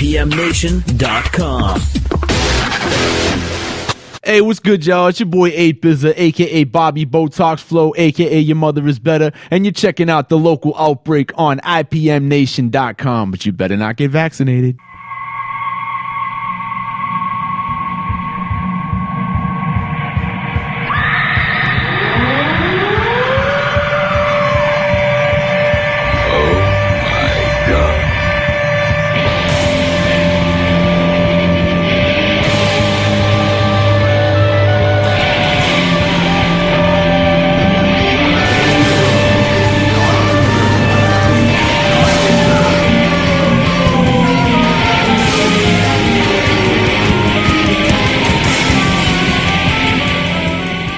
IPMNation.com. Hey, what's good, y'all? It's your boy 8BZA, a.k.a. Bobby Botox Flow, a.k.a. Your Mother Is Better, and you're checking out the local Outbreak on IPMNation.com, but you better not get vaccinated.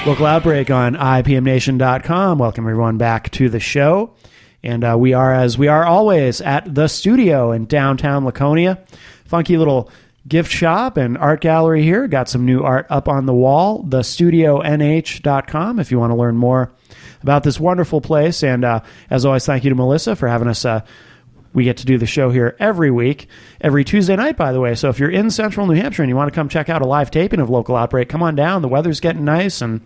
Local Outbreak on IPMNation.com. Welcome everyone back to the show. And we are, as we are always, at the studio in downtown Laconia. Funky little gift shop and art gallery here. Got some new art up on the wall. TheStudioNH.com if you want to learn more about this wonderful place. And as always, thank you to Melissa for having us. We get to do the show here every week, every Tuesday night, by the way. So if you're in central New Hampshire and you want to come check out a live taping of Local Outbreak, come on down. The weather's getting nice, and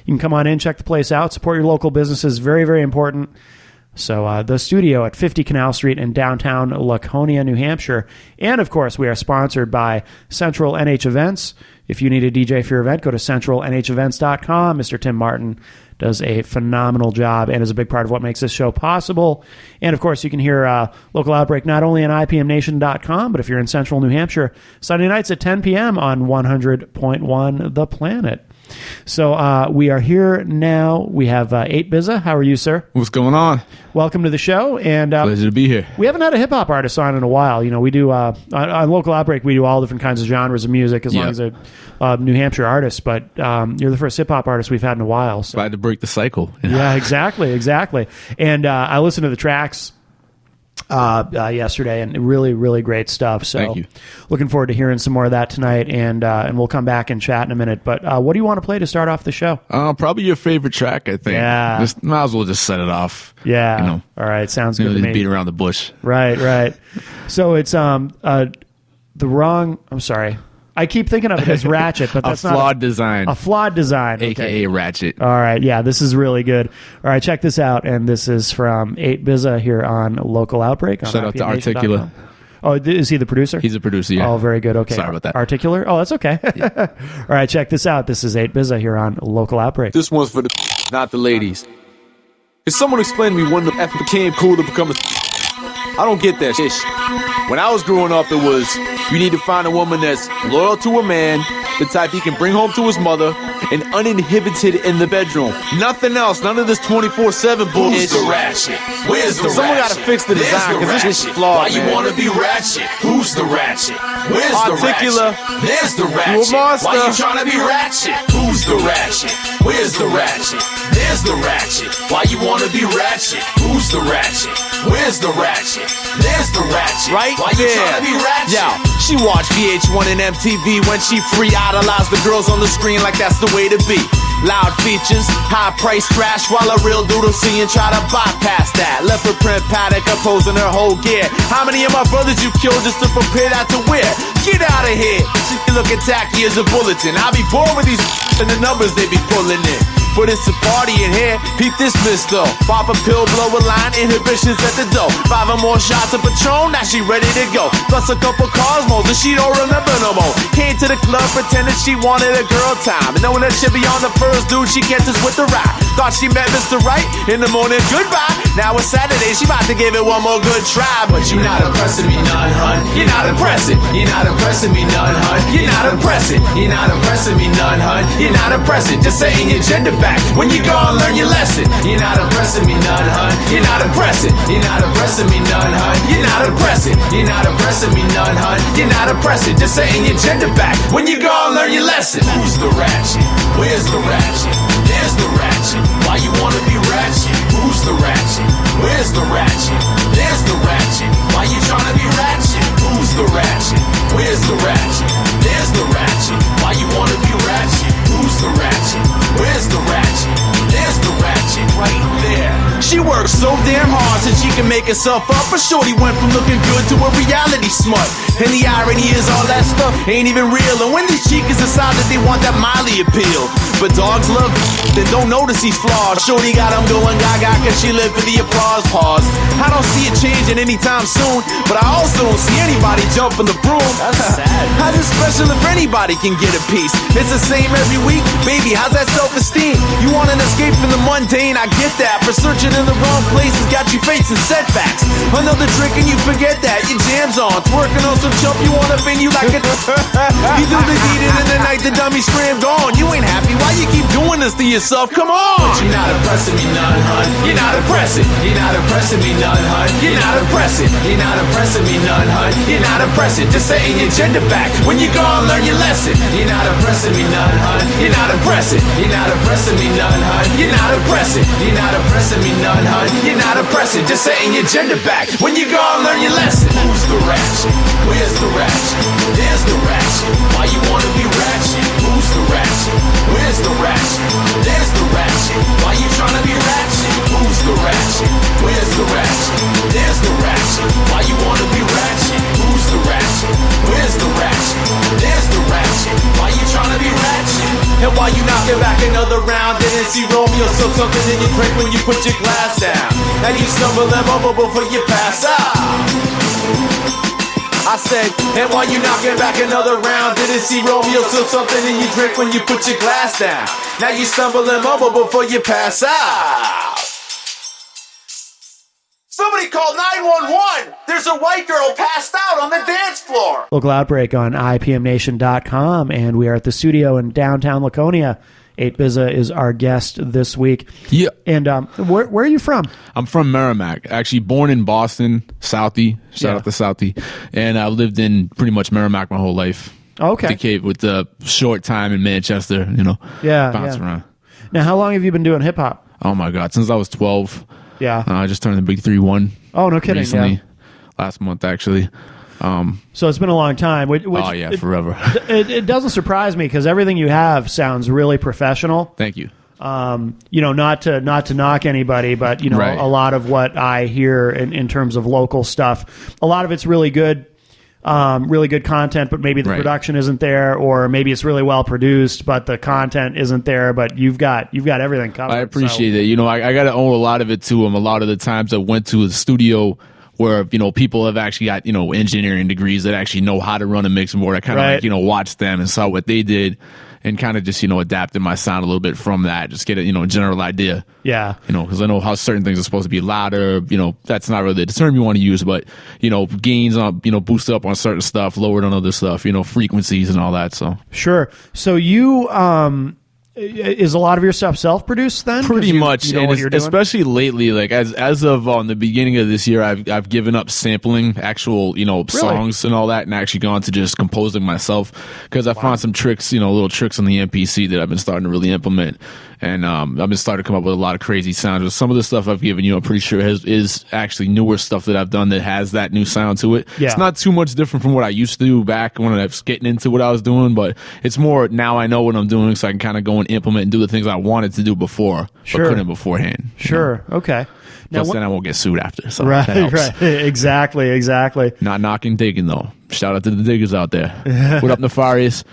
you can come on in, check the place out, support your local businesses. Very, very important. So the studio at 50 Canal Street in downtown Laconia, New Hampshire. And, of course, we are sponsored by Central NH Events. If you need a DJ for your event, go to centralnhevents.com. Mr. Tim Martin does a phenomenal job and is a big part of what makes this show possible. And, of course, you can hear Local Outbreak not only on IPMNation.com, but if you're in central New Hampshire, Sunday nights at 10 p.m. on 100.1 The Planet. So we are here now. We have 8BZA. How are you, sir? What's going on? Welcome to the show. And pleasure to be here. We haven't had a hip-hop artist on in a while. You know, we do, on Local Outbreak, we do all different kinds of genres of music as long as they're New Hampshire artists. But you're the first hip-hop artist we've had in a while. So. Glad to break the cycle. Yeah, exactly. And I listened to the tracks yesterday, and really, really great stuff. So thank you. Looking forward to hearing some more of that tonight, and we'll come back and chat in a minute. But what do you want to play to start off the show? Probably your favorite track, I think. Yeah. Might as well just set it off. Yeah. You know, all right. Sounds good to just me. beat around the bush. Right. So it's the wrong. I'm sorry. I keep thinking of it as Ratchet, but that's a flawed design. A flawed design. A.k.a. Ratchet. All right. Yeah, this is really good. All right, check this out. And this is from 8BZA here on Local Outbreak. Shout out to Articular. Oh, is he the producer? He's a producer, yeah. Oh, very good. Okay. Sorry about that. Articular? Oh, that's okay. Yeah. All right, check this out. This is 8BZA here on Local Outbreak. This one's for the not the ladies. Can someone explain to me when the F became cool to become a I don't get that shit. When I was growing up, it was, you need to find a woman that's loyal to a man, the type he can bring home to his mother, and uninhibited in the bedroom. Nothing else, none of this 24/7 bullshit. Who's the ratchet? Where's the Someone ratchet? gotta fix the design, because this shit's flawed, Why you man. wanna be ratchet? Who's the ratchet? Where's Articular. the ratchet? There's the ratchet. You a monster. Why you tryna be ratchet? Who's the ratchet? Where's the ratchet? There's the ratchet. Why you wanna be ratchet? Who's the ratchet? Where's the ratchet? There's the ratchet. Right Why you there. tryna be ratchet? Yo, she watched VH1 and MTV when she free idolized the girls on the screen like that's the way to be. Loud features, high price trash, while a real dude will see and try to bypass that. Leopard print paddock opposing her whole gear. How many of my brothers you killed just to prepare that to wear? Get out of here. She looking tacky as a bulletin. I'll be bored with these and the numbers they be pulling in. But it's a party in here, peep this miss though. Pop a pill, blow a line, inhibitions at the door. 5 or more shots of Patron, now she ready to go. Plus a couple Cosmos, and she don't remember no more. Came to the club pretending she wanted a girl time, and knowing that she'll be on the first dude she catches with the ride. Thought she met Mr. Right, in the morning, goodbye. Now it's Saturday, she about to give it one more good try. But You're not impressing me none, hun. You're not impressing. You're not impressing me none, hun. You're not impressing. You're not impressing me none, hun. You're not impressing. Just saying your gender back when you go and learn your lesson. You're not impressing me none, hun. You're not impressing. You're not impressing me none, hun. You're not impressing. You're not impressing me none, hun. You're not impressing. Just saying your gender back when you go and learn your lesson. Who's the ratchet? Where's the ratchet? There's the ratchet. Why you wanna be ratchet? Who's the ratchet? Where's the ratchet? There's the ratchet. Why you tryna be ratchet? Who's the ratchet? Where's the ratchet? There's the ratchet. Why you wanna be ratchet? Who's the ratchet? Where's the ratchet? There's the ratchet right there. she works so damn hard so she can make herself up. But shorty went from looking good to a reality smut. And the irony is all that stuff ain't even real. And when these chicas decide that they want that Miley appeal, but dogs love then don't notice he's flawed. Shorty got him going gaga cause she live for the applause. Pause. I don't see it changing anytime soon, but I also don't see anybody jumping the broom. That's sad. How's it special if anybody can get a piece? It's the same every week. Baby, how's that self-esteem? You want an escape from the mundane, I get that. But searching in the wrong places got you facing setbacks. Another trick and you forget that. Your jam's on, twerking on some chump. You wanna bend you like a you do the deed and in the night the dummy scram gone. You ain't happy, why you keep doing this to yourself? Come on. But you're not impressing me none, hun. You're not impressing. You're not impressing me none, hun. You're not impressing. You're not impressing me none, hun. You're not impressing. Just setting your gender back when you go and learn your lesson. You're not impressing me none, hun. You're not impressing. You're not impressing me none, hun. You're not impressing. You're not impressing me none, hun. You're not impressing. Just setting your gender back when you go and learn your lesson. Who's the ratchet? Where's the ratchet? There's the ratchet. Why you wanna be ratchet? Who's the ratchet? Where's the ratchet? There's the ratchet. Why you tryna be ratchet? Who's the ratchet? Where's the ratchet? There's the ratchet. Why you wanna be ratchet? Who's the ratchet? Where's the ratchet? There's the ratchet. Why you tryna be ratchet? And while you knocking back another round, didn't see Romeo slip something in your drink when you put your glass down. Now you stumble and bubble before you pass out. I said, and while you knocking back another round, didn't see Romeo slip something in your drink when you put your glass down. Now you stumble and bubble before you pass out. Somebody call 911. There's a white girl passed out on the dance floor. Local Outbreak on IPMNation.com, and we are at the studio in downtown Laconia. 8 BZA is our guest this week. Yeah. And where are you from? I'm from Merrimack. Actually born in Boston, Southie. Shout out to Southie. And I lived in pretty much Merrimack my whole life. Okay. Decayed with the short time in Manchester, bounce around. Now, how long have you been doing hip-hop? Oh, my God. Since I was 12. Yeah. I just turned the big 3-1. Oh, no kidding. Recently. Yeah. Last month, actually. So it's been a long time. Which oh, yeah, forever. It doesn't surprise me because everything you have sounds really professional. Thank you. Not to knock anybody, but, Right. a lot of what I hear in terms of local stuff, a lot of it's really good content, but maybe the production isn't there, or maybe it's really well produced, but the content isn't there, but you've got everything covered. I appreciate it. I got to owe a lot of it to them. A lot of the times I went to a studio where, people have actually got, engineering degrees that actually know how to run a mixing board. I kind of watched them and saw what they did and kind of just, adapted my sound a little bit from that. Just get a, general idea. Yeah. Because I know how certain things are supposed to be louder. That's not really the term you want to use, but, gains on, boosted up on certain stuff, lowered on other stuff, frequencies and all that. So sure. So you, is a lot of your stuff self-produced then? Pretty much, you know what you're doing? Especially lately, like as of the beginning of this year, I've given up sampling actual songs and all that, and actually gone to just composing myself because I found some tricks, little tricks on the MPC that I've been starting to really implement, and I've been starting to come up with a lot of crazy sounds. Some of the stuff I've given you, I'm pretty sure is actually newer stuff that I've done that has that new sound to it. Yeah. It's not too much different from what I used to do back when I was getting into what I was doing, but it's more now I know what I'm doing, so I can kind of go and implement and do the things I wanted to do before, but couldn't beforehand. Sure. Okay. Now, plus then I won't get sued after. So right. Exactly. Not knocking digging though. Shout out to the diggers out there. What up, Nefarious?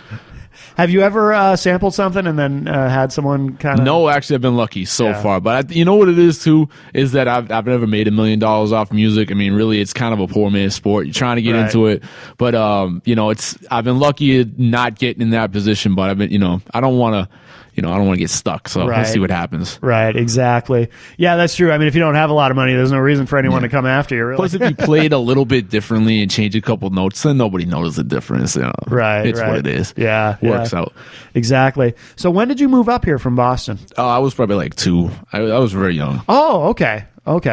Have you ever sampled something and then had someone kind of... No, actually, I've been lucky so far. But you know what it is, too, is that I've never made $1 million off music. I mean, really, it's kind of a poor man's sport. You're trying to get into it. But, I've been lucky not getting in that position. But I've been, I don't want to... I don't want to get stuck, so we'll see what happens. Right, exactly. Yeah, that's true. I mean, if you don't have a lot of money, there's no reason for anyone to come after you, really. Plus, if you played a little bit differently and change a couple notes, then nobody knows the difference. Right, it's what it is. Yeah. Works out. Exactly. So when did you move up here from Boston? I was probably like 2. I was very young. Oh, okay.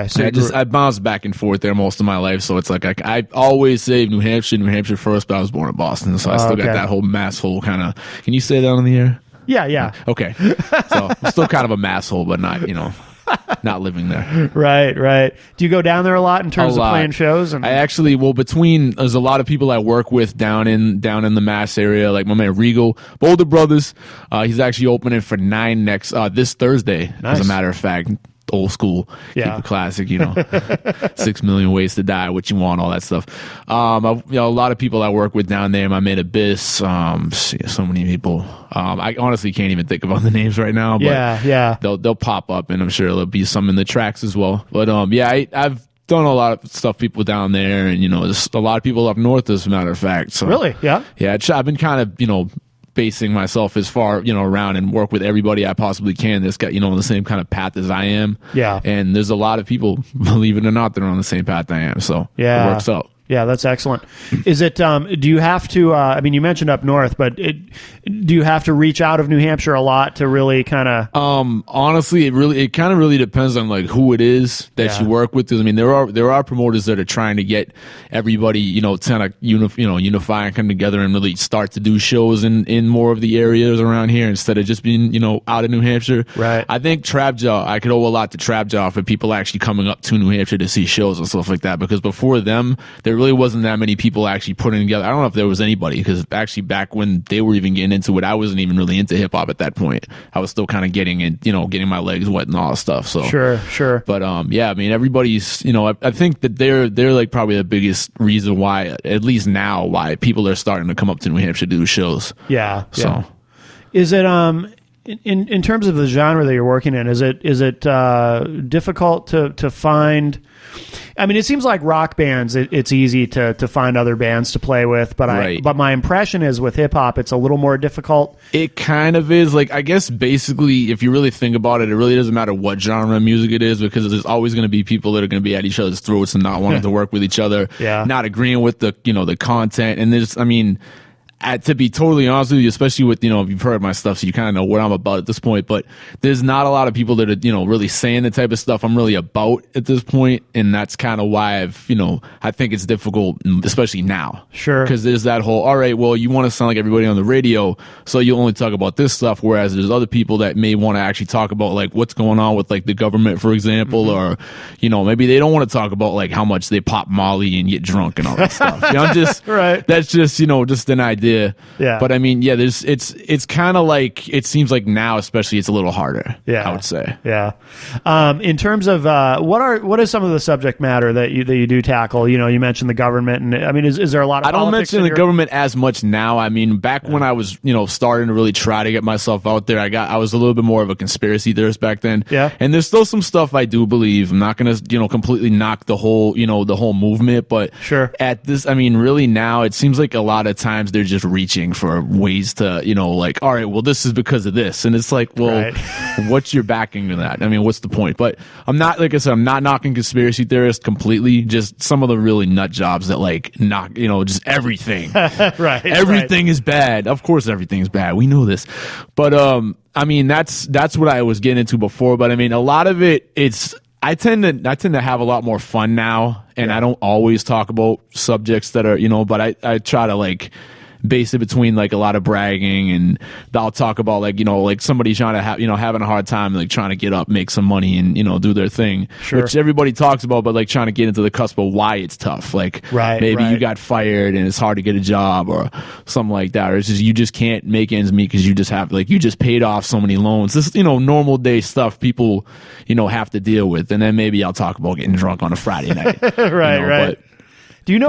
So I bounced back and forth there most of my life, so it's like I always say New Hampshire first, but I was born in Boston, so I still got that whole masshole kind of... Can you say that on the air? Yeah. Okay. So I'm still kind of a masshole, but not, not living there. Right. Do you go down there a lot in terms of playing shows? And I actually, there's a lot of people I work with down in the Mass area, like my man Regal, Boulder Brothers. He's actually opening for 9 this Thursday, as a matter of fact. old school, keep it classic, 6 million ways to die, what you want, all that stuff. A lot of people I work with down there, my man Abyss, so many people. I honestly can't even think about the names right now, but they'll pop up, and I'm sure there'll be some in the tracks as well. But I've done a lot of stuff, people down there, and just a lot of people up north, as a matter of fact. So really, yeah. I've been kind of basing myself as far around and work with everybody I possibly can that's got on the same kind of path as I am. Yeah, and there's a lot of people, believe it or not, that are on the same path I am. So it works out. Yeah, that's excellent. Is it? Do you have to? I mean, you mentioned up north, but do you have to reach out of New Hampshire a lot to really kind of? Honestly, it kind of really depends on like who it is that you work with. 'Cause, I mean, there are promoters that are trying to get everybody, kind of unify and come together and really start to do shows in more of the areas around here instead of just being out of New Hampshire. Right. I think Trapjaw, I could owe a lot to Trapjaw for people actually coming up to New Hampshire to see shows and stuff like that, because before them, there really wasn't that many people actually putting together. I don't know if there was anybody, because actually back when they were even getting into it, I wasn't even really into hip hop at that point. I was still kind of getting my legs wet and all that stuff. So sure. But I mean, everybody's I think that they're like probably the biggest reason why, at least now, why people are starting to come up to New Hampshire to do shows. Yeah. So is it in terms of the genre that you're working in, is it difficult to find? I mean, it seems like rock bands, it's easy to find other bands to play with, but my impression is with hip hop, it's a little more difficult. It kind of is. Like, I guess basically, if you really think about it, it really doesn't matter what genre of music it is, because there's always going to be people that are going to be at each other's throats and not wanting to work with each other, not agreeing with the the content, and there's, I mean. To be totally honest with you, especially with, if you've heard my stuff, so you kind of know what I'm about at this point, but there's not a lot of people that are, really saying the type of stuff I'm really about at this point, and that's kind of why I think it's difficult, especially now. Sure. Because there's that whole, all right, well, you want to sound like everybody on the radio, so you only talk about this stuff, whereas there's other people that may want to actually talk about, like, what's going on with, like, the government, for example, or, maybe they don't want to talk about, like, how much they pop Molly and get drunk and all that stuff. Just, right. That's just, just an idea. Yeah. But I mean, it's kind of like, it seems like now, especially, it's a little harder. Yeah. I would say. Yeah. In terms of what is some of the subject matter that you do tackle? You mentioned the government, and I mean, is there a lot of? I don't mention the government as much now. I mean, back when I was starting to really try to get myself out there, I was a little bit more of a conspiracy theorist back then. Yeah. And there's still some stuff I do believe. I'm not gonna completely knock the whole the whole movement, but sure. At this, I mean, really now it seems like a lot of times they're just reaching for ways to like, all right, well, this is because of this, and it's like, well, what's your backing to that? I mean, what's the point? But I'm not, like I said, I'm not knocking conspiracy theorists completely, just some of the really nut jobs that like knock just everything. Right. Everything is bad. Of course everything is bad, we know this, but I mean, that's what I was getting into before. But I mean, a lot of it, I tend to have a lot more fun now, and I don't always talk about subjects that are but I try to like base it between like a lot of bragging, and I'll talk about like like somebody trying to have having a hard time, like trying to get up, make some money, and do their thing, which everybody talks about, but like trying to get into the cusp of why it's tough, like maybe you got fired and it's hard to get a job or something like that, or it's just you just can't make ends meet because you just have you just paid off so many loans. This normal day stuff people have to deal with, and then maybe I'll talk about getting drunk on a Friday night. Right. But do you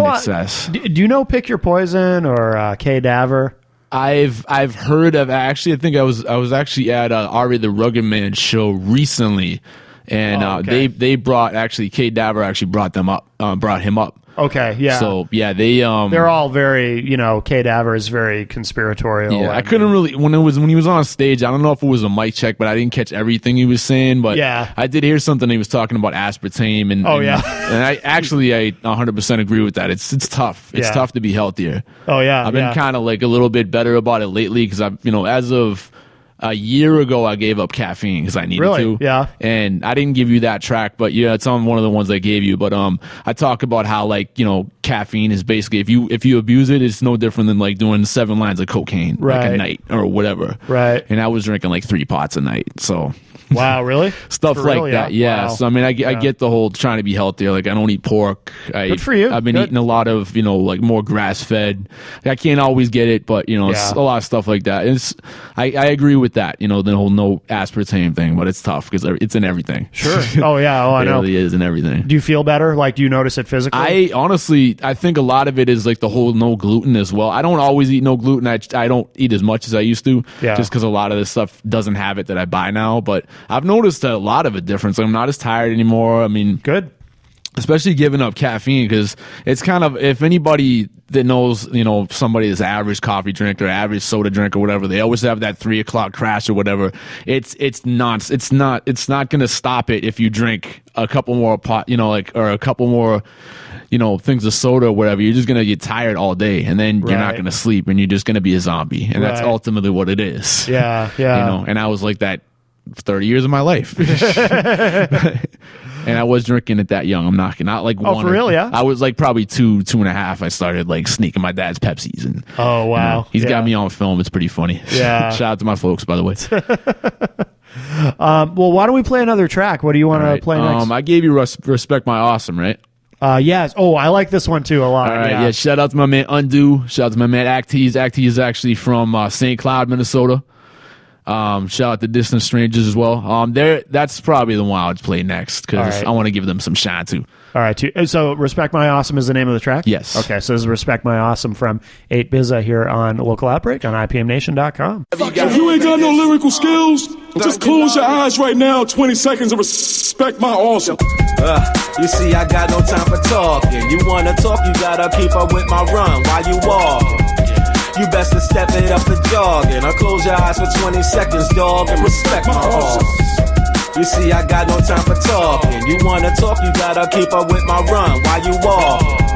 know Pick Your Poison or K-Daver? I've heard of, actually, I think I was actually at Ari the Rugged Man show recently, and they brought, actually K-Daver actually brought him up. Okay, yeah. So yeah, they're all very, K-Daver is very conspiratorial. Yeah, I couldn't really, when he was on stage, I don't know if it was a mic check, but I didn't catch everything he was saying, but I did hear something. He was talking about aspartame, and I 100% agree with that. It's tough. It's tough to be healthier. Oh yeah. I've been kind of like a little bit better about it lately, because I've, as of a year ago, I gave up caffeine because I needed to. Yeah. And I didn't give you that track, but yeah, it's on one of the ones I gave you. But I talk about how, like, caffeine is basically, if you abuse it, it's no different than like doing 7 lines of cocaine like a night or whatever. Right. And I was drinking like 3 pots a night. So Wow, really? Stuff For like real? that. Yeah. Yeah. Wow. So I mean, I get the whole trying to be healthier. Like I don't eat pork. Good for you. I've been Good. eating a lot of like more grass fed. I can't always get it, but it's a lot of stuff like that. I agree with that. The whole no aspartame thing, but it's tough because it's in everything. Sure. Oh yeah. Oh, I It know. really is in everything. Do you feel better? Like, do you notice it physically? I honestly think a lot of it is like the whole no gluten as well. I don't always eat no gluten. I don't eat as much as I used to, just because a lot of this stuff doesn't have it that I buy now. But I've noticed a lot of a difference. I'm not as tired anymore. I mean, good. Especially giving up caffeine, because it's kind of, if anybody that knows, somebody that's average coffee drinker, average soda drinker, whatever, they always have that 3 o'clock crash or whatever. It's not going to stop it if you drink a couple more or a couple more, things of soda or whatever. You're just going to get tired all day, and then you're not going to sleep, and you're just going to be a zombie. And that's ultimately what it is. Yeah. Yeah. And I was like that 30 years of my life. And I was drinking it that young. I'm not like one. Oh, for real? Yeah. I was like probably 2.5. I started like sneaking my dad's Pepsis, and oh wow, he's got me on film. It's pretty funny. Yeah. Shout out to my folks, by the way. Well, why don't we play another track? What do you want to play next? I gave you Respect My Awesome, right? Yes. Oh, I like this one too a lot. All right. Yeah. Shout out to my man Undo. Shout out to my man Actees. Actees is actually from St. Cloud, Minnesota. Shout out to Distant Strangers as well. That's probably the one I'll play next, because I want to give them some shine too. All right. So Respect My Awesome is the name of the track? Yes. Okay. So this is Respect My Awesome from 8 BZA here on Local Outbreak on IPMNation.com. If you ain't got no lyrical skills, just close your eyes right now, 20 seconds, and respect my awesome. You see, I got no time for talking. You wanna talk, you gotta keep up with my run while you walking. You best to step it up the jogging, or close your eyes for 20 seconds, dog, and respect my awesome. You see, I got no time for talking. You wanna talk, you gotta keep up with my run while you walking.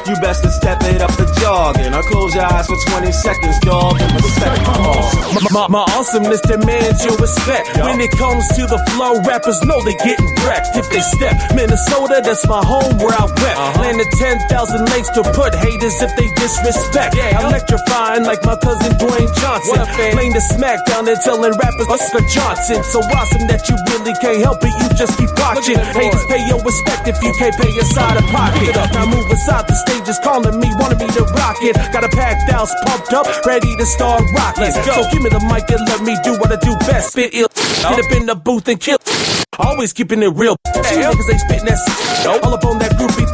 You best to step it up the jogging, or close your eyes for 20 seconds, dog, and respect my awesome. My awesomeness demands your respect. When it comes to the flow, rappers know they getting wrecked if they step. Minnesota, that's my home where I rep. Landed 10,000 lakes to put haters if they disrespect. Electrifying like my cousin Dwayne Johnson. Laying the smack down there telling rappers Oscar Johnson. So awesome that you really can't help it, you just keep watching. Haters pay your respect if you can't pay your side of pocket. Now move aside the stage. Just calling me, wanted me to rock it. Got a packed house pumped up, ready to start rocking. So give me the mic and let me do what I do best. Spit ill, get up in the booth and kill. Always keeping it real. Cause they spitting that all up on that groupie.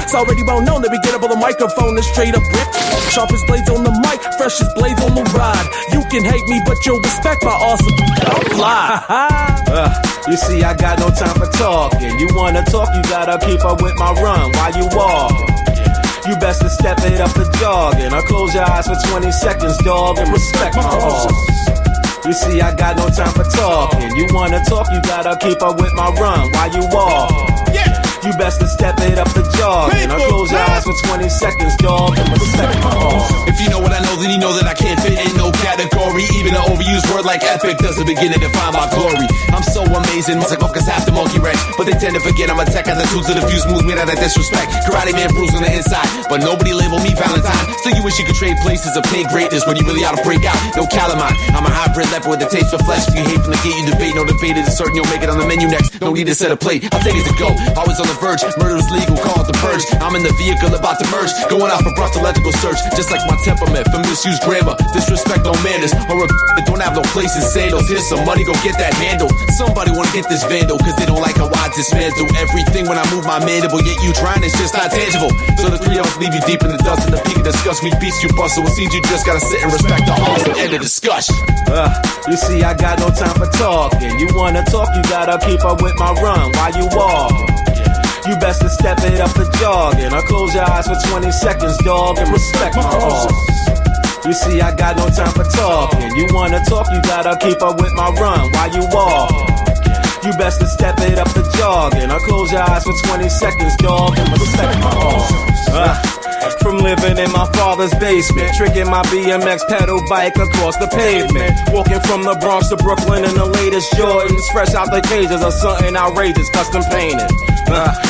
It's already well known that we get up on the microphone and straight up rip. Sharpest blades on the mic, freshest blades on the ride. You can hate me, but you'll respect my awesome. I'll fly. You see, I got no time for talking. You wanna talk, you gotta keep up with my run while you walking. You best to step it up the jogging, or close your eyes for 20 seconds, dog, and respect my awesome. You see, I got no time for talking. You wanna talk, you gotta keep up with my run while you walking. You best to step it up the jogging, or close your eyes for 20 seconds, dog, and respect my awesome. If you know what I know, then you know that I can't fit in no category. Even an overused word like epic doesn't begin to define my glory. I'm so amazing, like cause half the monkey wrench. But they tend to forget I'm a tech as the tools of the fuse moves me out of disrespect. Karate man bruise on the inside, but nobody label me Valentine. Still you wish you could trade places of pain greatness, when you really ought to break out. No calamine, I'm a hybrid leopard with a taste for flesh. If you hate from the gate, you debate. No debate is certain you'll make it on the menu next. No need to set a plate, I'll take it to go. Always on the verge, murder is legal, call it the purge. I'm in the vehicle about to merge, going out for electrical search. Just like my temperament, for misused grammar, disrespect no manners, or that don't have no place in sandals. Here's some money, go get that handle. Somebody wanna get this vandal, cause they don't like how I dismantle everything when I move my mandible. Yet you trying, it's just not tangible. So the three of us leave you deep in the dust, in the peak of disgust. We beats you bust, so it seems you just gotta sit and respect the awesome. End of discussion. You see, I got no time for talking. You wanna talk, you gotta keep up with my run while you walking. You best to step it up the jogging, or close your eyes for 20 seconds, dog, and respect my awesome. You see, I got no time for talking. You wanna talk, you gotta keep up with my run while you walking. You best to step it up the jogging, or close your eyes for 20 seconds, dog, and respect my awesome. From living in my father's basement, tricking my BMX pedal bike across the pavement, walking from the Bronx to Brooklyn in the latest Jordans, fresh out the cages of something outrageous, custom painted.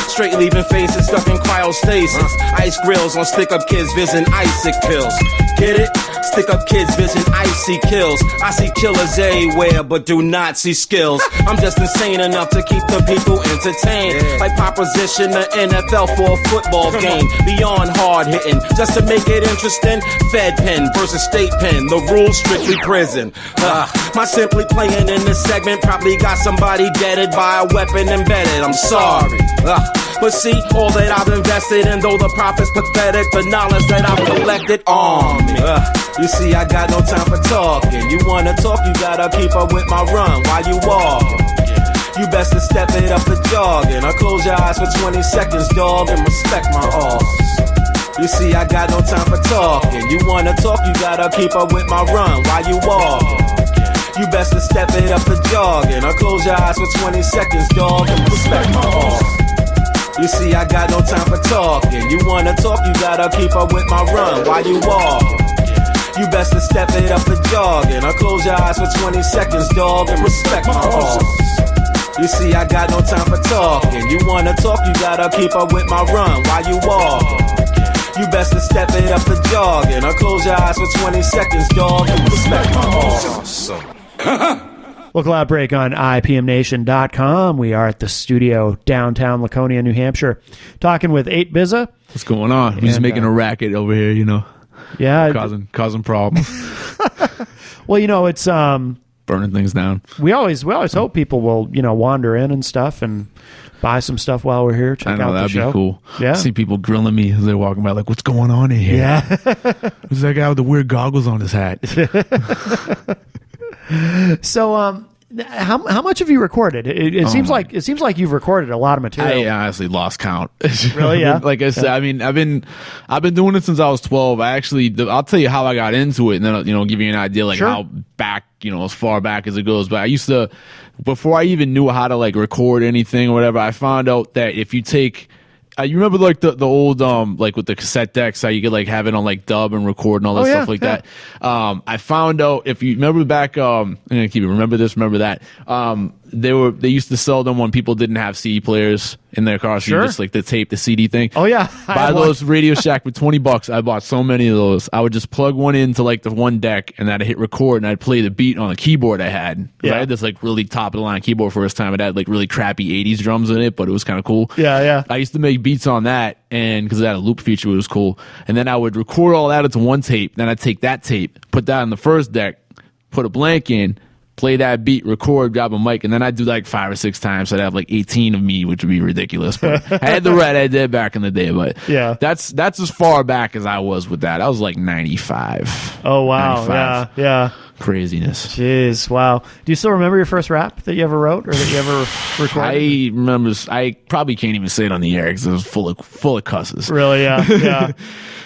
Straight leaving faces stuck in cryostasis. Ice grills on stick-up kids, vision icy pills. Get it? Stick-up kids, vision icy kills. I see killers everywhere, but do not see skills. I'm just insane enough to keep the people entertained. Like proposition the NFL for a football game. Beyond hard hitting, just to make it interesting. Fed pen versus state pen, the rules strictly prison. My simply playing in this segment probably got somebody deaded by a weapon embedded. I'm sorry. But see, all that I've invested in, though the profit's pathetic, the knowledge that I've collected on me. You see, I got no time for talking. You wanna talk, you gotta keep up with my run while you walking. You best to step it up for jogging. Or close your eyes for 20 seconds, dog, and respect my horses. You see, I got no time for talking. You wanna talk, you gotta keep up with my run while you walking. You best to step it up for jogging. Or close your eyes for 20 seconds, dog, and respect my horses. You see, I got no time for talking. You wanna talk, you gotta keep up with my run while you walking. You best to step it up for jogging. Or close your eyes for 20 seconds, dog, and respect my horses. You see, I got no time for talking. You wanna talk, you gotta keep up with my run while you walking. You best to step it up for jogging. Or close your eyes for 20 seconds, dog, and respect my horses. Local Outbreak on IPMNation.com. We are at the studio downtown Laconia, New Hampshire, talking with 8 BZA. What's going on? He's making a racket over here, you know. Yeah. Causing problems. Well, you know, it's burning things down. We always hope people will, you know, wander in and stuff and buy some stuff while we're here. Check out the show. That'd be cool. Yeah. See people grilling me as they're walking by, like, what's going on in here? Yeah. Who's that guy with the weird goggles on his hat? So, how much have you recorded? It seems like you've recorded a lot of material. I honestly lost count. Really? Yeah. Like I said, I mean, I've been doing it since I was 12. I'll tell you how I got into it, and then give you an idea like how back, as far back as it goes. But I used to, before I even knew how to like record anything or whatever, I found out that if you take you remember like the old like with the cassette decks, how you could like have it on like dub and record and all that stuff like that. I found out, if you remember back, I'm gonna keep it. Remember this, remember that. They used to sell them when people didn't have CD players in their cars. So you just like the tape, the CD thing. Oh yeah, buy those Radio Shack for $20. I bought so many of those. I would just plug one into like the one deck, and then I'd hit record, and I'd play the beat on a keyboard I had. I had this like really top of the line keyboard for this time. It had like really crappy 80s drums in it, but it was kind of cool. Yeah. I used to make beats on that, and because it had a loop feature, it was cool. And then I would record all that into one tape. Then I'd take that tape, put that on the first deck, put a blank in, play that beat, record, grab a mic, and then I'd do like 5 or 6 times. So I'd have like 18 of me, which would be ridiculous. But I had the red I did back in the day. But yeah, that's as far back as I was with that. I was like 95. Oh wow, 95. Yeah. Craziness. Jeez, wow. Do you still remember your first rap that you ever wrote or that you ever recorded? I remember. I probably can't even say it on the air because it was full of cusses. Really? Yeah.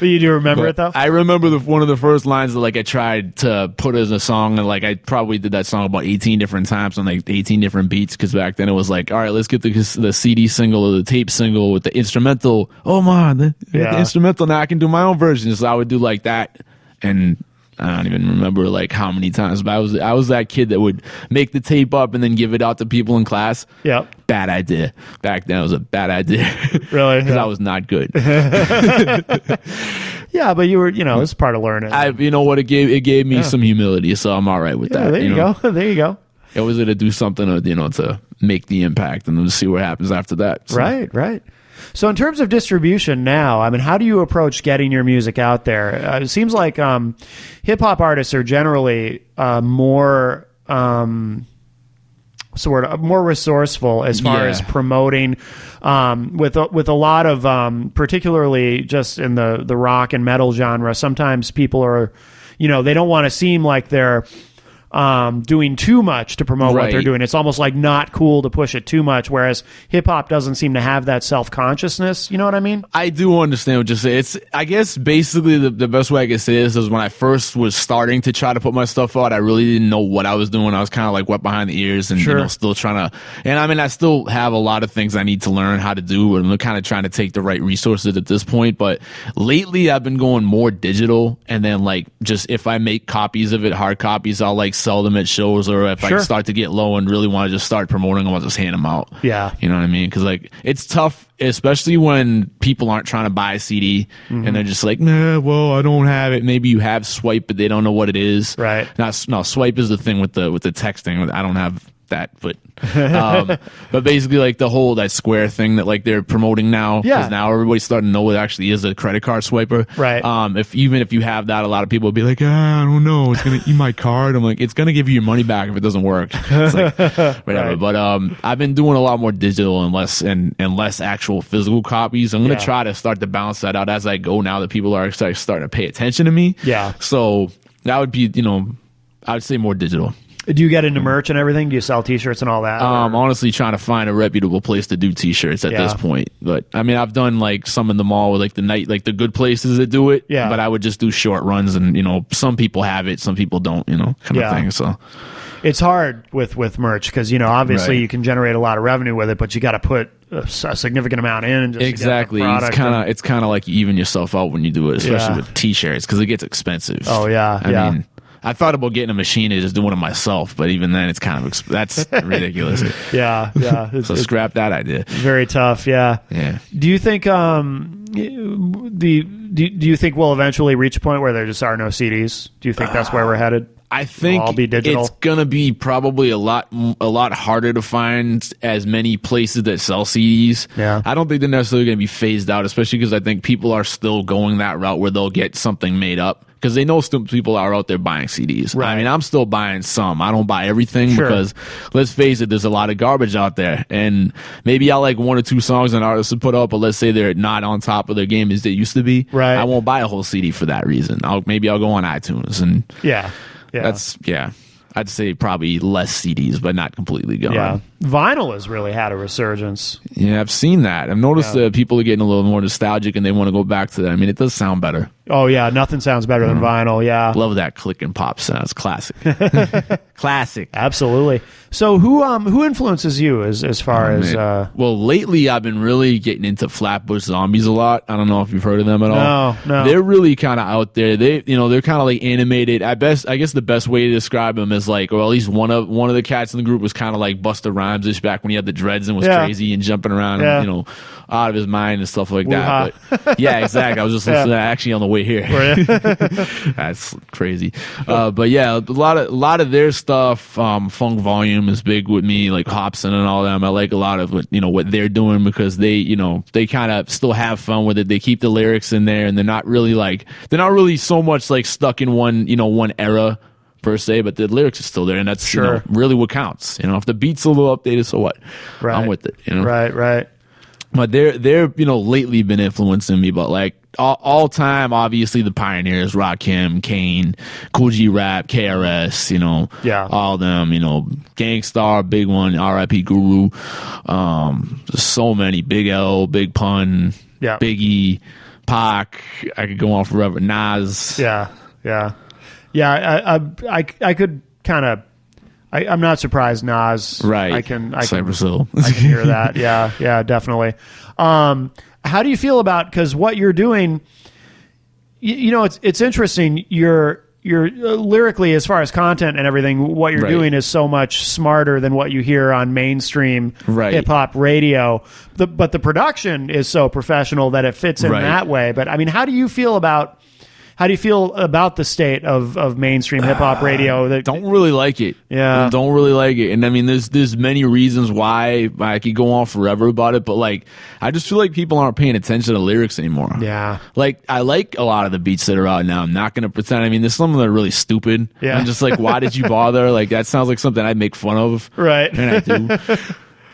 But you do remember it though? I remember one of the first lines that like I tried to put as a song, and like I probably did that song about 18 different times on like 18 different beats, because back then it was like, all right, let's get the CD single or the tape single with the instrumental. Oh man, the instrumental. Now I can do my own version. So I would do like that, and I don't even remember like how many times, but I was that kid that would make the tape up and then give it out to people in class. Yeah. Bad idea. Back then it was a bad idea. Really? Because I was not good. Yeah, but you were, it was part of learning. You know what? It gave me some humility, so I'm all right with that. There you go. There you go. It was to do something, to make the impact and then see what happens after that. So. Right. So in terms of distribution now, I mean, how do you approach getting your music out there? It seems like hip-hop artists are generally more resourceful as far as promoting, with a lot of particularly just in the rock and metal genre. Sometimes people are, they don't want to seem like they're doing too much to promote what they're doing. It's almost like not cool to push it too much, whereas hip hop doesn't seem to have that self-consciousness. You know what I mean? I do understand what you're saying. It's, I guess, basically the best way I can say this is when I first was starting to try to put my stuff out, I really didn't know what I was doing. I was kind of like wet behind the ears and still trying to, and I mean, I still have a lot of things I need to learn how to do, and I'm kind of trying to take the right resources at this point. But lately I've been going more digital, and then like just if I make copies of it, hard copies, I'll like sell them at shows, or if Sure. I start to get low and really want to just start promoting them, I'll just hand them out. Yeah. You know what I mean? Because like it's tough, especially when people aren't trying to buy a CD and they're just like, nah, well, I don't have it. Maybe you have Swipe, but they don't know what it is. Right. No, Swipe is the thing with the texting. I don't have that, but basically like the whole that Square thing that like they're promoting now, Yeah. because now everybody's starting to know it actually is a credit card swiper. Right. If you have that, a lot of people will be like, I don't know, it's gonna eat my card. I'm like, it's gonna give you your money back if it doesn't work. It's like whatever. Right. But I've been doing a lot more digital and less actual physical copies. I'm gonna Yeah. try to start to balance that out as I go now that people are starting to pay attention to me. Yeah. So that would be, I would say more digital. Do you get into merch and everything? Do you sell T-shirts and all that? Honestly, trying to find a reputable place to do T-shirts at this point. But I mean, I've done like some in the mall with like the good places that do it. Yeah. But I would just do short runs, and some people have it, some people don't. Kind of thing. So it's hard with merch because obviously Right. you can generate a lot of revenue with it, but you got to put a significant amount in. Just exactly, to get the product it's kind of like you even yourself out when you do it, especially Yeah. with T-shirts because it gets expensive. Oh, yeah, I yeah. mean, I thought about getting a machine and just doing it myself, but even then, it's kind of that's ridiculous. Yeah. So scrap that idea. Very tough. Yeah. Yeah. Do you think do you think we'll eventually reach a point where there just are no CDs? Do you think that's where we're headed? I think All be digital? it's gonna be probably a lot harder to find as many places that sell CDs. Yeah. I don't think they're necessarily gonna be phased out, especially because I think people are still going that route where they'll get something made up because they know still people are out there buying CDs. Right. I mean, I'm still buying some. I don't buy everything Sure. because let's face it, there's a lot of garbage out there, and maybe I like one or two songs an artist to put up, but let's say they're not on top of their game as they used to be. Right. I won't buy a whole CD for that reason. I'll go on iTunes and. Yeah. I'd say probably less CDs, but not completely gone. Yeah. Vinyl has really had a resurgence. Yeah, I've seen that. I've noticed that people are getting a little more nostalgic and they want to go back to that. I mean, it does sound better. Oh yeah, nothing sounds better than vinyl. Yeah. Love that click and pop sounds. Classic. Classic. Absolutely. So who influences you as far as Well, lately I've been really getting into Flatbush Zombies a lot. I don't know if you've heard of them at all. No. They're really kind of out there. They're kind of like animated. I guess the best way to describe them is like, or at least one of the cats in the group was kind of like Busta Rhymes-ish back when he had the dreads and was crazy and jumping around, and, out of his mind and stuff like that. But yeah, exactly. I was just listening to that actually on the way here. That's crazy. But yeah, a lot of their stuff. Funk Volume is big with me, like Hobson and all them. I like a lot of what they're doing because they kind of still have fun with it. They keep the lyrics in there, and they're not really so much like stuck in one era per se, but the lyrics are still there, and that's really what counts. If the beat's a little updated, so what? Right. I'm with it. Right. But they're lately been influencing me, but like all time, obviously the pioneers, Rakim, Kane, Cool G Rap, KRS, all of them, Gangstar, big one, R.I.P. Guru, there's so many, Big L, Big Pun, Biggie, Pac, I could go on forever, Nas. Yeah. I could kind of. I'm not surprised, Nas. Right. I can Cypress Hill. I can hear that. Yeah, definitely. How do you feel about, because what you're doing, it's interesting. You're lyrically, as far as content and everything, what you're doing is so much smarter than what you hear on mainstream hip hop radio. But the production is so professional that it fits in that way. But I mean, how do you feel about the state of mainstream hip hop radio? Don't really like it. Yeah. Don't really like it. And I mean, there's many reasons why I could go on forever about it, but like, I just feel like people aren't paying attention to lyrics anymore. Yeah. Like, I like a lot of the beats that are out now. I'm not going to pretend. I mean, there's some that are really stupid. Yeah. I'm just like, why did you bother? Like, that sounds like something I'd make fun of. Right. And I do.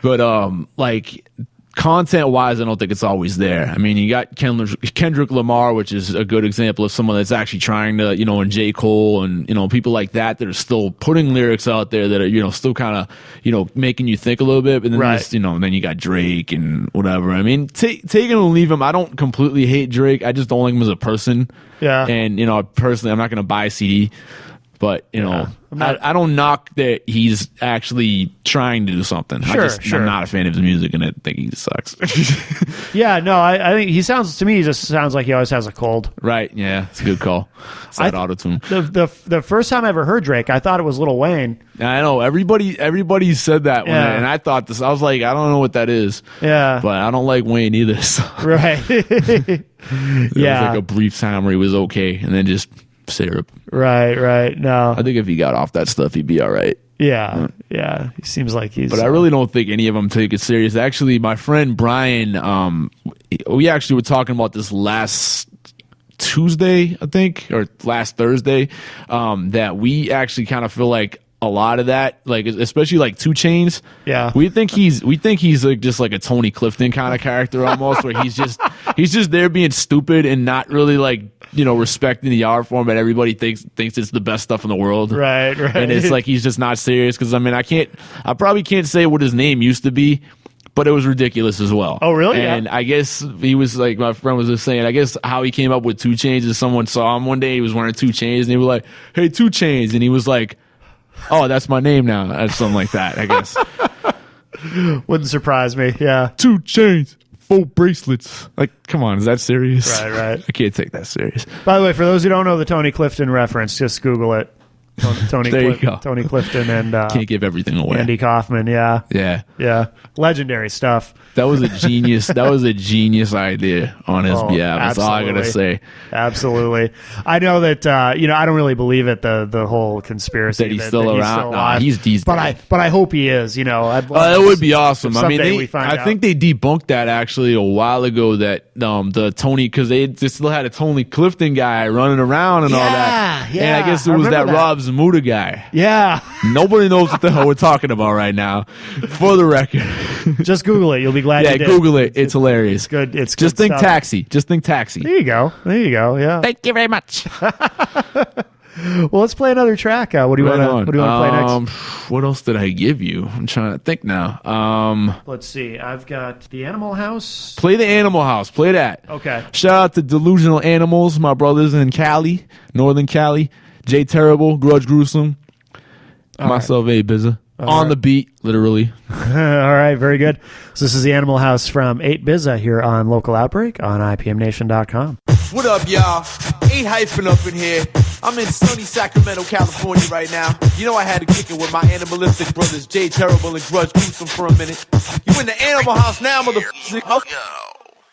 But, like, content-wise, I don't think it's always there. I mean, you got Kendrick Lamar, which is a good example of someone that's actually trying to, and J. Cole and, people like that are still putting lyrics out there that are, still kind of, making you think a little bit. But then, then you got Drake and whatever. I mean, take him and leave him. I don't completely hate Drake. I just don't like him as a person. Yeah. And, personally, I'm not going to buy a CD. But, I don't knock that he's actually trying to do something. Sure. I'm not a fan of his music, and I think he sucks. Yeah, no, I think he sounds like he always has a cold. Right, yeah, it's a good call. It's that auto-tune. The first time I ever heard Drake, I thought it was Lil Wayne. I know, everybody said that, and I thought this. I was like, I don't know what that is. Yeah. But I don't like Wayne either. So. Right. There was like a brief time where he was okay, and then just syrup. Right. No. I think if he got off that stuff, he'd be all right. Yeah. He seems like he's... But I really don't think any of them take it serious. Actually, my friend Brian, we actually were talking about this last Tuesday, I think, or last Thursday, that we actually kind of feel like a lot of that, like especially like 2 Chainz. Yeah, we think he's like just like a Tony Clifton kind of character almost, where he's just there being stupid and not really like respecting the art form, but everybody thinks it's the best stuff in the world. Right. And it's like he's just not serious, because I probably can't say what his name used to be, but it was ridiculous as well. Oh, really? And yeah. I guess he was like, my friend was just saying, I guess how he came up with 2 Chainz is someone saw him one day, he was wearing 2 Chainz, and he was like, "Hey, 2 Chainz," and he was like, "Oh, that's my name now." That's something like that, I guess. Wouldn't surprise me. Yeah. 2 Chainz, 4 bracelets. Like, come on, is that serious? Right. I can't take that serious. By the way, for those who don't know the Tony Clifton reference, just Google it. Tony Clifton and can't give everything away. Andy Kaufman. Yeah. Legendary stuff. That was a genius. That was a genius idea on his behalf. That's all I gotta say. Absolutely. I know that I don't really believe it. The whole conspiracy that he's still around. Nah, he's dead. But I hope he is. That would be awesome. I mean, I think they debunked that actually a while ago. That the Tony, because they still had a Tony Clifton guy running around and all that. Yeah. And I guess it was that Rob Zamuda guy. Yeah. Nobody knows what the hell we're talking about right now. For the record, just Google it. You'll be glad. Yeah, Google it. It's hilarious. It's good. It's just good think stuff. taxi. Just think taxi. There you go. Yeah. Thank you very much. Well, let's play another track. What do you want to play next? What else did I give you? I'm trying to think now. Let's see. I've got The Animal House. Play The Animal House. Play that. Okay. Shout out to Delusional Animals, my brothers in Cali, Northern Cali. Jay Terrible, Grudge Gruesome. Myself, A BZA. On the beat, literally. All right, very good. So this is The Animal House from 8 BZA here on Local Outbreak on IPMNation.com. What up, y'all? 8 hyphen up in here. I'm in sunny Sacramento, California right now. You know I had to kick it with my animalistic brothers, Jay Terrible and Grudge Gruesome, for a minute. You in the Animal House now, motherfucker.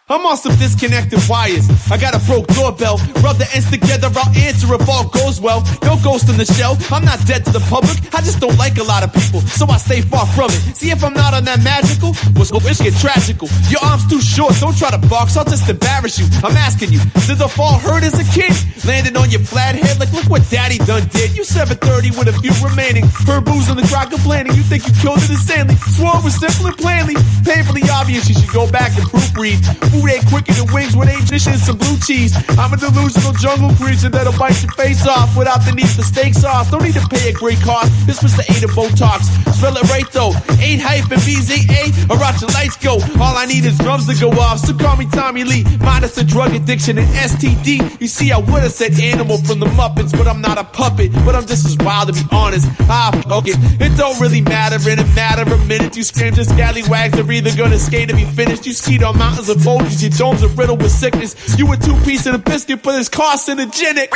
I'm on some disconnected wires. I got a broke doorbell. Rub the ends together, I'll answer if all goes well. No ghost in the shell. I'm not dead to the public. I just don't like a lot of people, so I stay far from it. See if I'm not on that magical, what's get tragical. Your arm's too short, don't try to box, I'll just embarrass you. I'm asking you, did the fall hurt as a kid? Landed on your flat head like look what daddy done did. You 730 with a few remaining. Heard booze on the crowd complaining. You think you killed it insanely. Swore it was simple and plainly. Painfully obvious you should go back and proofread. Food ain't quicker than wings with 8 dishes and some blue cheese. I'm a delusional jungle creature that'll bite your face off without the need for steak sauce. Don't need to pay a great cost. This was the 8 of Botox. Spell it right though. 8 hyphen BZA or watch the lights go. All I need is drums to go off. So call me Tommy Lee. Minus a drug addiction and STD. You see, I would have said animal from the Muppets, but I'm not a puppet. But I'm just as wild to be honest. Fuck it. It don't really matter in a matter of minutes. You scream to scallywags are either gonna skate or be finished. You skied on mountains of boulders. Your domes are riddled with sickness. You a 2 piece of the biscuit, but it's carcinogenic.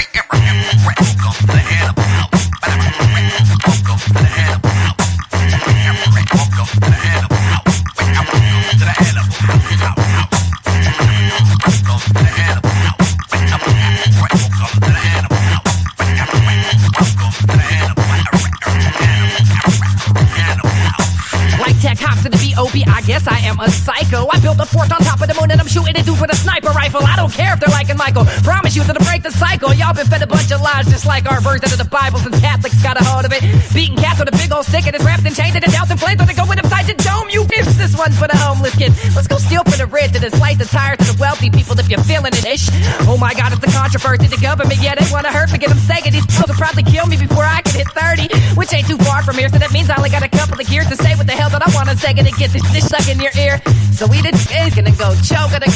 Like tech hops in the B.O.B., I guess I am a psycho. I built a fort on top of the moon and I'm shooting at dudes with a sniper rifle. I don't care if they're liking Michael. Promise you that I'll break the cycle. Y'all been fed a bunch of lies just like our version of the Bible since Catholics got a hold of it. Beating cats with a big old stick and it's wrapped and chained and it's out and flames when they go in upside your dome. You ifs, this one's for the homeless kid. Let's go steal for the rich and it's light the tires to the wealthy people if you're feeling it ish. Oh my god, it's the controversy. The government, yeah, they wanna hurt me. Get them saying these fools will probably kill me before I can hit 30, which ain't too far from here. So that means I only got a couple of years to say what the hell that I wanna say. Gonna get this stuck in your ear. So we the is gonna go choke at a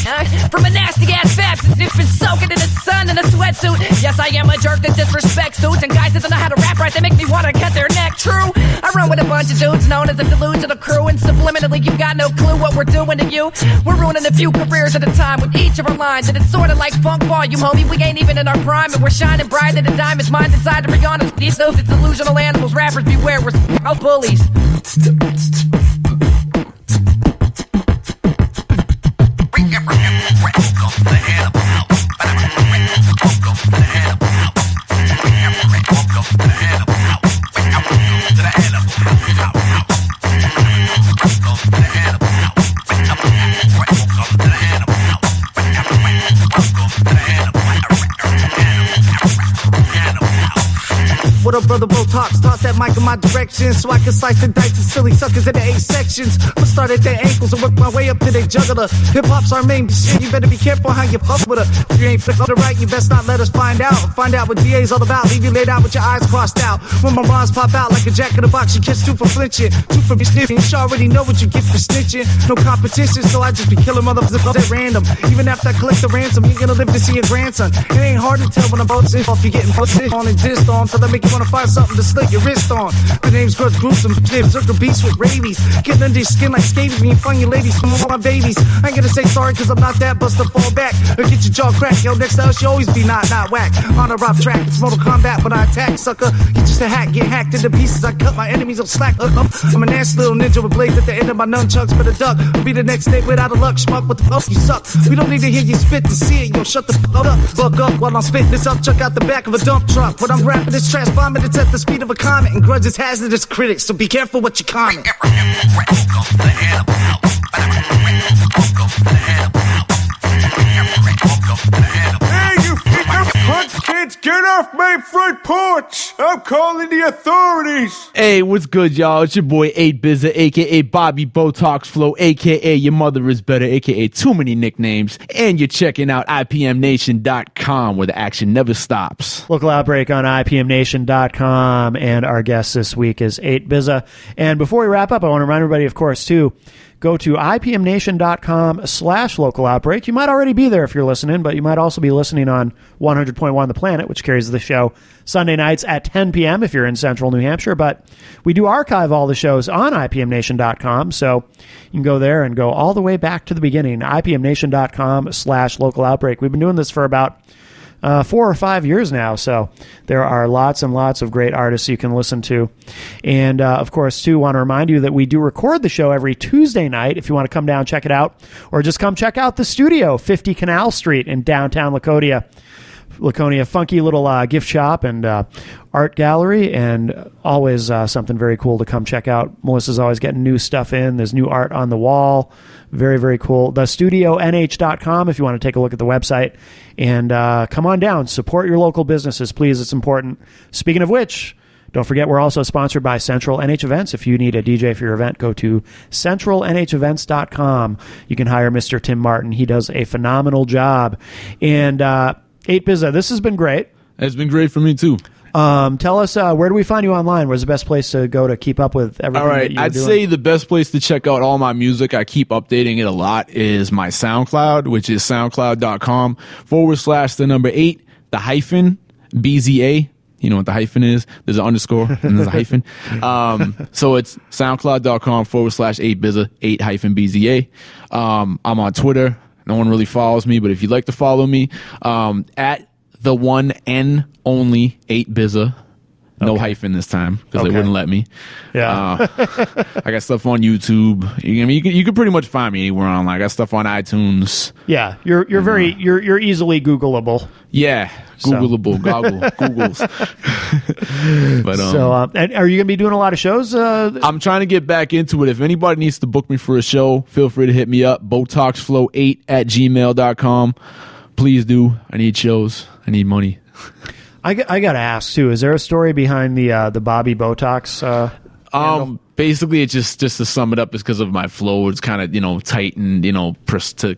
from a nasty ass fat since it's been soaking in the sun and the sweat sweatsuit. Yes, I am a jerk that disrespects dudes and guys that don't know how to rap right. They make me want to cut their neck. True, I run with a bunch of dudes known as the delusional crew, and subliminally you've got no clue what we're doing to you. We're ruining a few careers at a time with each of our lines, and it's sorta like funk volume, homie. We ain't even in our prime, and we're shining brighter than diamonds. Mind inside to be honest. These dudes, it's delusional animals. Rappers beware, we're out bullies. What up, brother Botox? Toss that mic in my direction so I can slice and dice the silly suckers into 8 sections. I'ma start at their ankles and work my way up to their jugular. Hip hop's our main shit. You better be careful how you fuck with her. If you ain't flip to the right, you best not let us find out. Find out what DA's all about. Leave you laid out with your eyes crossed out. When my rhymes pop out like a jack in the box, you catch 2 for flinching, 2 for sniffing. You already know what you get for snitching. No competition, so I just be killing motherfuckers at random. Even after I collect the ransom, you're gonna live to see your grandson. It ain't hard to tell when I'm both off. You getting posted on and dissed on till I make you wanna find something to slit your wrist on. The name's Grudge Gruesome, Berserker Beast with rabies. Getting under your skin like scabies when you find your ladies from my babies. I ain't gonna say sorry cause I'm not that, bust to fall back or get your jaw cracked. Yo, next to us you always be not whack. On a rough track, it's Mortal Kombat when I attack, sucker. You just a hack, get hacked into pieces. I cut my enemies on slack. I'm a nasty little ninja with blades at the end of my nunchucks, but a duck will be the next day without a luck. Schmuck, what the fuck you suck? We don't need to hear you spit to see it. Yo, shut the fuck up. Buck up while I'm spitting this up. Check out the back of a dump truck. When I'm rapping this trash vomit, it's at the speed of a comet. And Grudge is hazardous critics, so be careful what you comment. Hey, you cunt kids, get off my front porch! I'm calling the authorities! Hey, what's good, y'all? It's your boy 8BZA, aka Bobby Botox Flow, aka Your Mother Is Better, aka Too Many Nicknames, and you're checking out IPMNation.com, where the action never stops. Local Outbreak on IPMNation.com, and our guest this week is 8BZA. And before we wrap up, I want to remind everybody, of course, too, go to IPMNation.com/local outbreak. You might already be there if you're listening, but you might also be listening on 100.1 The Planet, which carries the show Sunday nights at 10 p.m. if you're in central New Hampshire. But we do archive all the shows on IPMNation.com, so you can go there and go all the way back to the beginning, IPMNation.com/local outbreak. We've been doing this for about 4 or 5 years now, so there are lots and lots of great artists you can listen to. And of course, too, want to remind you that we do record the show every Tuesday night. If you want to come down, check it out, or just come check out the studio, 50 Canal Street in downtown Laconia. Funky little gift shop and art gallery, and always something very cool to come check out. Melissa's always getting new stuff in. There's new art on the wall. Very, very cool. TheStudioNH.com if you want to take a look at the website. And come on down. Support your local businesses, please. It's important. Speaking of which, don't forget we're also sponsored by Central NH Events. If you need a DJ for your event, go to centralnhevents.com. You can hire Mr. Tim Martin. He does a phenomenal job. And 8BZA, this has been great. It's been great for me, too. Tell us, where do we find you online? Where's the best place to go to keep up with everything? All right, that I'd doing? say the best place to check out all my music, I keep updating it a lot, is my SoundCloud, which is soundcloud.com/8, the hyphen, BZA. You know what the hyphen is? There's an underscore and there's a hyphen. So it's soundcloud.com/8BZA, 8 hyphen BZA. I'm on Twitter. No one really follows me, but if you'd like to follow me, at the one and only 8BZA. No hyphen this time because they wouldn't let me. Yeah. I got stuff on YouTube. You can pretty much find me anywhere online. I got stuff on iTunes. Yeah, you're you're easily Googleable. Yeah, Googleable, Googles. But and are you gonna be doing a lot of shows? I'm trying to get back into it. If anybody needs to book me for a show, feel free to hit me up. BotoxFlow8@gmail.com. Please do. I need shows. I need money. I got to ask too. Is there a story behind the Bobby Botox? Handle? Basically, it's just to sum it up, is because of my flow. It's kind of tight and pressed to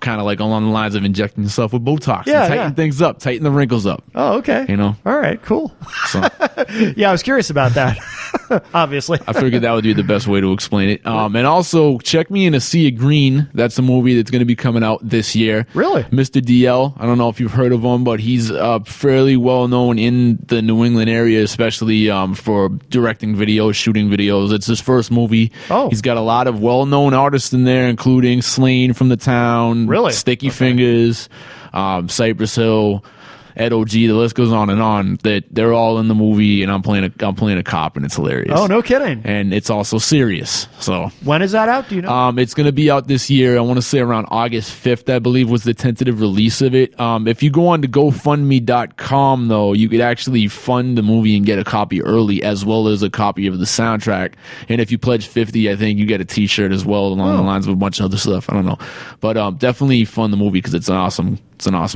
kind of like along the lines of injecting yourself with Botox. Yeah, and tighten things up, tighten the wrinkles up. Oh, okay. All right, cool. So. Yeah, I was curious about that. Obviously. I figured that would be the best way to explain it. And also, check me in A Sea of Green. That's a movie that's going to be coming out this year. Really? Mr. DL. I don't know if you've heard of him, but he's fairly well known in the New England area, especially for directing videos, shooting videos. It's his first movie. Oh. He's got a lot of well-known artists in there, including Slain from the Town, Really? Sticky Fingers, Cypress Hill, Ed O.G., the list goes on and on. That they're all in the movie, and I'm playing a cop, and it's hilarious. Oh, no kidding. And it's also serious. So When is that out? Do you know? it's going to be out this year. I want to say around August 5th, I believe, was the tentative release of it. If you go on to GoFundMe.com, though, you could actually fund the movie and get a copy early, as well as a copy of the soundtrack. And if you pledge $50, I think you get a T-shirt as well, along the lines of a bunch of other stuff. I don't know, but definitely fund the movie because it's an awesome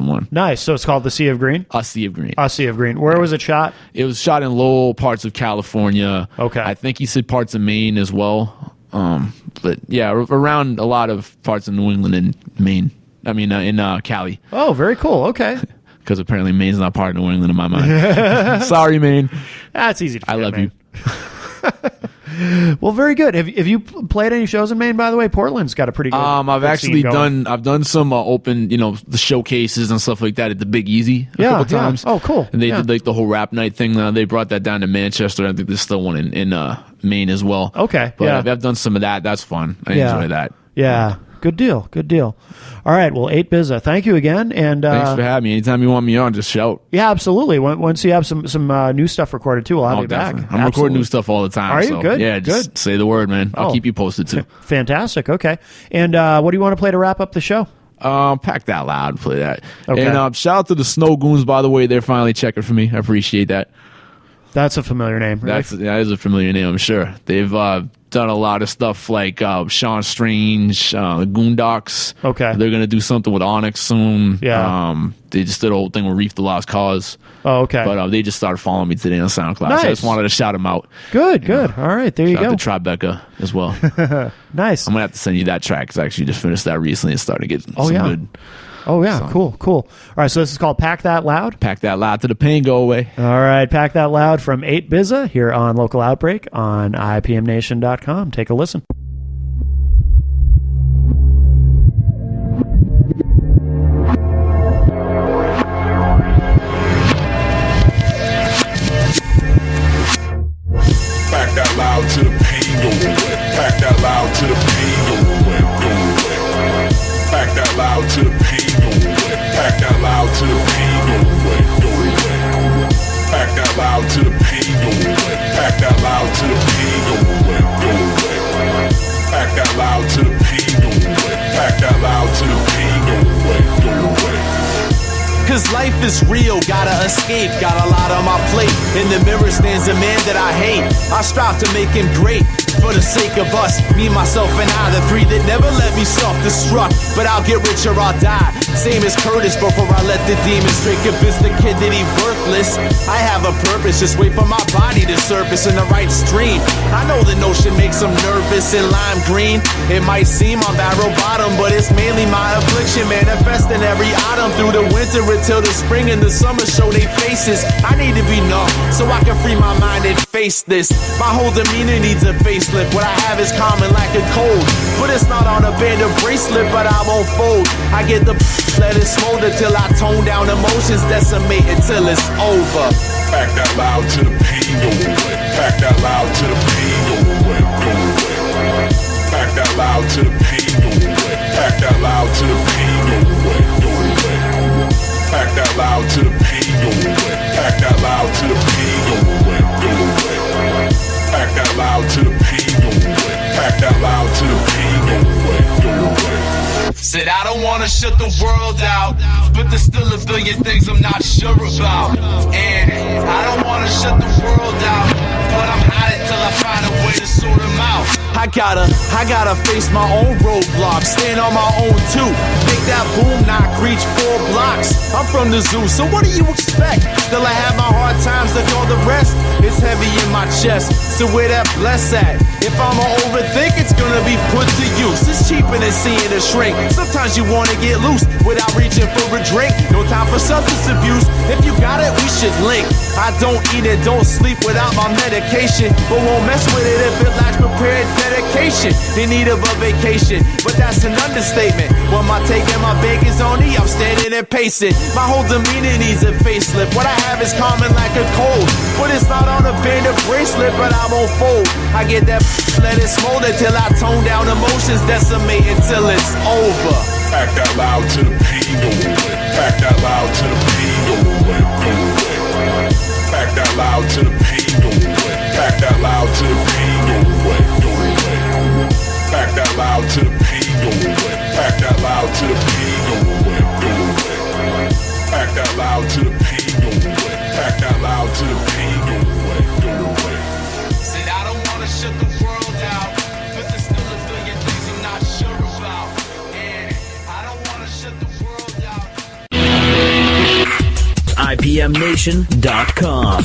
one. Nice. So it's called The Sea of Green? A Sea of Green. A Sea of Green. Where was it shot? It was shot in Lowell, parts of California. Okay. I think he said parts of Maine as well. But yeah, around a lot of parts of New England and Maine. I mean, in Cali. Oh, very cool. Okay. Because apparently Maine's not part of New England in my mind. Sorry, Maine. That's easy to forget, I love Maine. you. Well, very good. Have you played any shows in Maine, by the way? Portland's got a pretty good I've good actually scene going. done some open, the showcases and stuff like that at the Big Easy a couple times. Oh, cool. And they did like the whole rap night thing. They brought that down to Manchester. I think there's still one in Maine as well. Okay, But yeah. I've done some of that. That's fun. I enjoy that. Yeah. Good deal. Good deal. All right. Well, 8BZA, thank you again. And Thanks for having me. Anytime you want me on, just shout. yeah, absolutely. Once you have some new stuff recorded too, we'll have you back. Definitely. I'm recording new stuff all the time. Are you? So, Good. Yeah, just Good. say the word, man. I'll Oh. keep you posted too. Fantastic. Okay. And what do you want to play to wrap up the show? Pack That Loud, play that. Okay. And shout out to the Snow Goons, by the way. They're finally checking for me. I appreciate that. That's a familiar name. Really? That is a familiar name, I'm sure. They've done a lot of stuff like Sean Strange, the Goondocks. Okay. They're going to do something with Onyx soon. Yeah. They just did a whole thing with Reef the Lost Cause. Oh, okay. But they just started following me today on SoundCloud. So I Nice. just wanted to shout them out. Good. All right. There you Shout go. out to Tribeca as well. Nice. I'm going to have to send you that track because I actually just finished that recently and started to get some yeah. good. Oh, yeah. So- Cool. All right. So this is called Pack That Loud. Pack That Loud to the pain go away. All right. Pack That Loud from 8BZA here on Local Outbreak on IPMNation.com. Take a listen. Pack that loud to the pain go away. Pack that loud to the pain go away. Go away. Pack that loud to the pain go away. Pack that loud to the pain go away. Go away. Pack that loud to the pain go away. Pack that loud to the pain go away. Go away. Pack that loud to the pain go away. Pack that loud to the pain go away. Go away. Cause life is real, gotta escape, got a lot on my plate. In the mirror stands a man that I hate. I strive to make him great, for the sake of us, me, myself, and I, the three that never let me self-destruct. But I'll get rich or I'll die, same as Curtis before I let the demons straight convince the kid that he worthless. I have a purpose, just wait for my body to surface in the right stream. I know the notion makes them nervous in lime green. It might seem I'm barrel bottom, but it's mainly my affliction manifesting every autumn through the winter until the spring and the summer show they faces. I need to be numb so I can free my mind and face this. My whole demeanor needs a facelift. What I have is common like a cold, but it's not on a band of bracelet, but I won't fold. I get the let it smolder till I tone down emotions, decimate until it's over. Pack that loud to the pain go away. Pack that loud to the pain go away. Go away. Pack that loud to the pain go away. Pack that loud to the pain go away. Go away. Pack that loud to the pain go away. Pack that loud to the pain go away. Go away. Pack that loud to the pain go away. Pack that loud to the pain go away. Go away. Said I don't wanna shut the world out, but there's still a billion things I'm not sure about. And I don't wanna shut the world out, but I'm hiding till I find a way to sort them out. I gotta face my own roadblocks, stand on my own too. Make that boom knock, reach 4 blocks. I'm from the zoo, so what do you expect? Still I have my hard times like all the rest. It's heavy in my chest, so where that bless at? If I'ma overthink, it's gonna be put to use. It's cheaper than seeing a shrink. Sometimes you wanna get loose without reaching for a drink. No time for substance abuse. If you got it, we should link. I don't eat and don't sleep without my medication, but won't mess with it if it lacks prepared dedication. In need of a vacation, but that's an understatement. When my take and my bacon's on E, I'm standing and pacing. My whole demeanor needs a facelift. What I have is common like a cold, but it's not on a band of bracelet, but I won't fold. I get that let it smolder till I tone down emotions, decimate until it's over. Back that loud to the pain, go away. Back that loud to the pain, go away, go away. Back that loud to the pain, go away. Back that loud to the pain, go away, go away. Back that loud to the pain, go away. Back that loud to the pain, go away, go away. Back that loud to the pain, go away. Back that loud to the pain, go away, go away. Said I don't wanna shut the world out, but there's still a billion things I'm not sure about. And I don't wanna shut the world out. IPMNation.com.